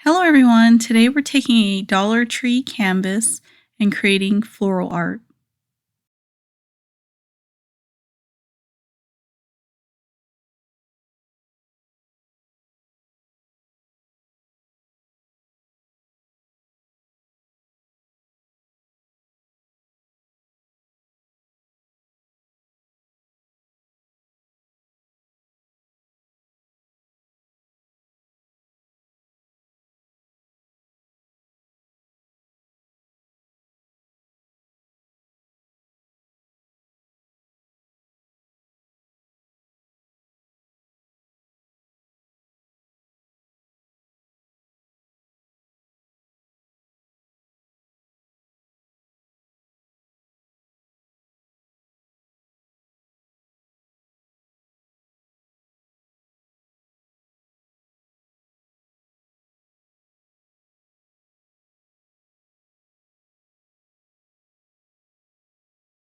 Hello everyone, today we're taking a Dollar Tree canvas and creating floral art.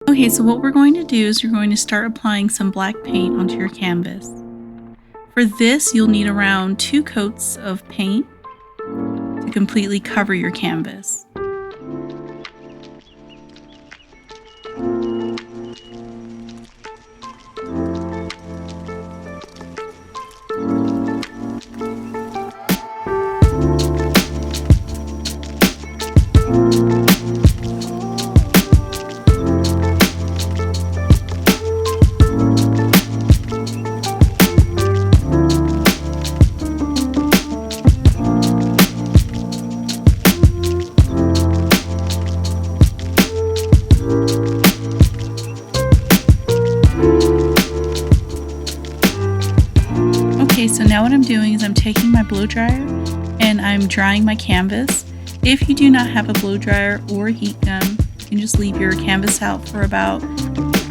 Okay, so what we're going to do is you're going to start applying some black paint onto your canvas. For this, you'll need around 2 coats of paint to completely cover your canvas. Okay, so now what I'm doing is I'm taking my blow dryer and I'm drying my canvas. If you do not have a blow dryer or a heat gun, you can just leave your canvas out for about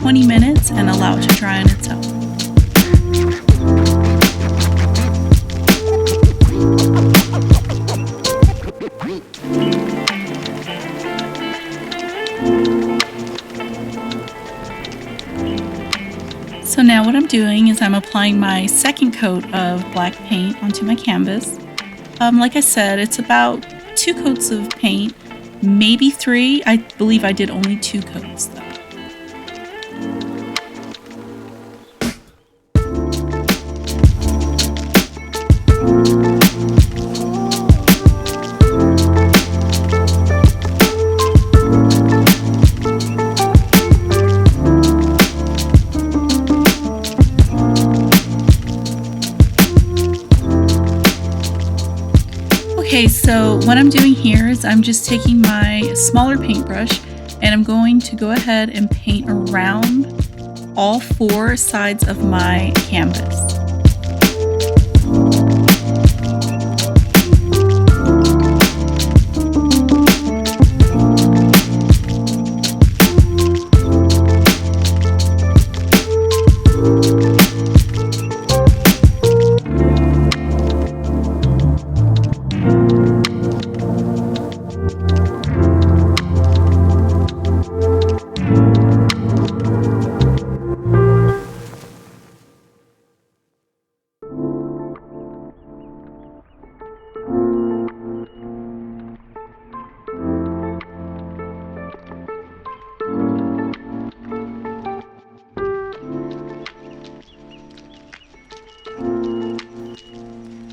20 minutes and allow it to dry on its own. So now what I'm doing is I'm applying my second coat of black paint onto my canvas. Like I said, it's about 2 coats of paint, maybe 3. I believe I did only 2 coats though. Okay, so what I'm doing here is I'm just taking my smaller paintbrush and I'm going to go ahead and paint around all 4 sides of my canvas.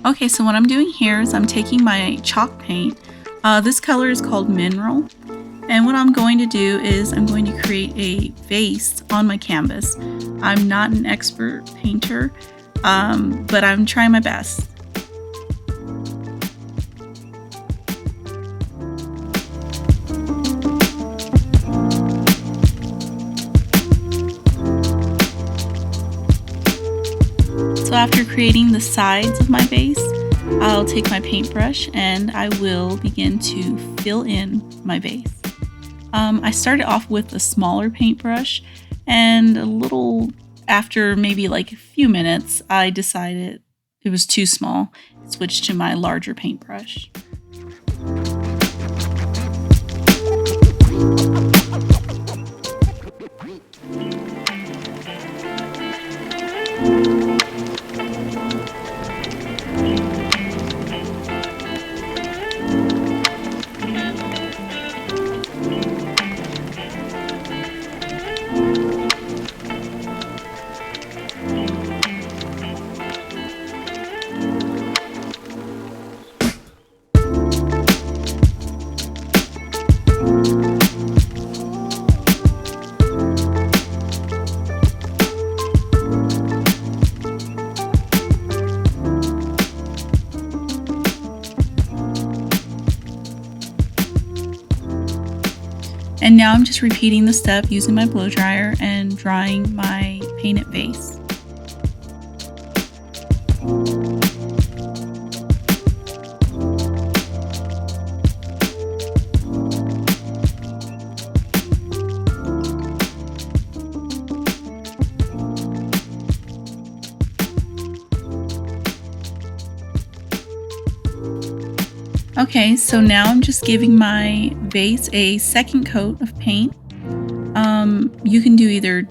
Okay, so what I'm doing here is I'm taking my chalk paint. This color is called Mineral. And what I'm going to do is I'm going to create a vase on my canvas. I'm not an expert painter, but I'm trying my best. So after creating the sides of my vase, I'll take my paintbrush and I will begin to fill in my vase. I started off with a smaller paintbrush, and a little after maybe like a few minutes, I decided it was too small. Switched to my larger paintbrush. And now I'm just repeating the step using my blow dryer and drying my painted vase. Okay, so now I'm just giving my vase a second coat of paint. You can do either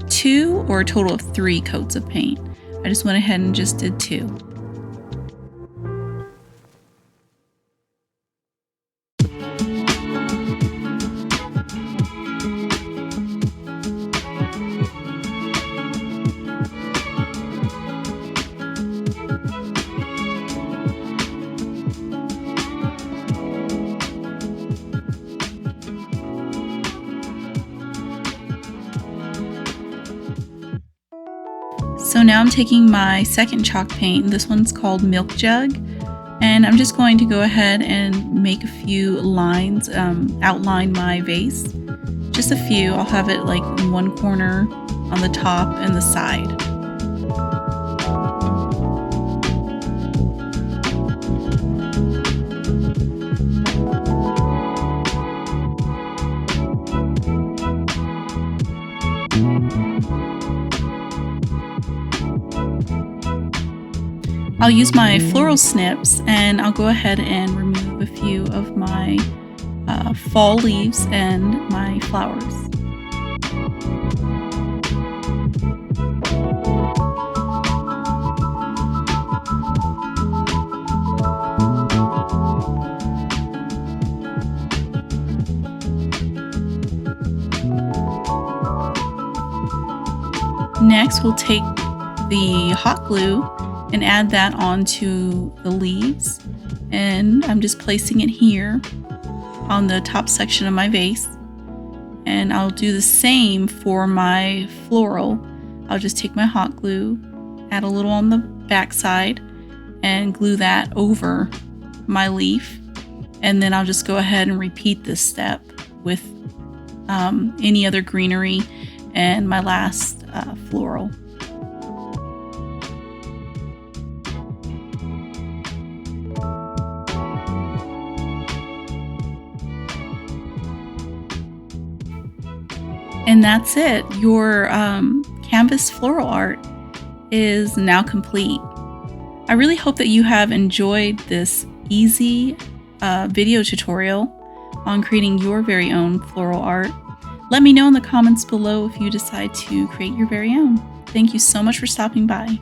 2 or a total of 3 coats of paint. I just went ahead and just did 2. So now I'm taking my second chalk paint, this one's called Milk Jug, and I'm just going to go ahead and make a few lines, outline my vase. Just a few, I'll have it like in one corner, on the top, and the side. I'll use my floral snips and I'll go ahead and remove a few of my fall leaves and my flowers. Next, we'll take the hot glue and add that onto the leaves, and I'm just placing it here on the top section of my vase. And I'll do the same for my floral. I'll just take my hot glue, add a little on the back side, and glue that over my leaf, and then I'll just go ahead and repeat this step with any other greenery and my last floral. And that's it. Your canvas floral art is now complete. I really hope that you have enjoyed this easy video tutorial on creating your very own floral art. Let me know in the comments below if you decide to create your very own. Thank you so much for stopping by.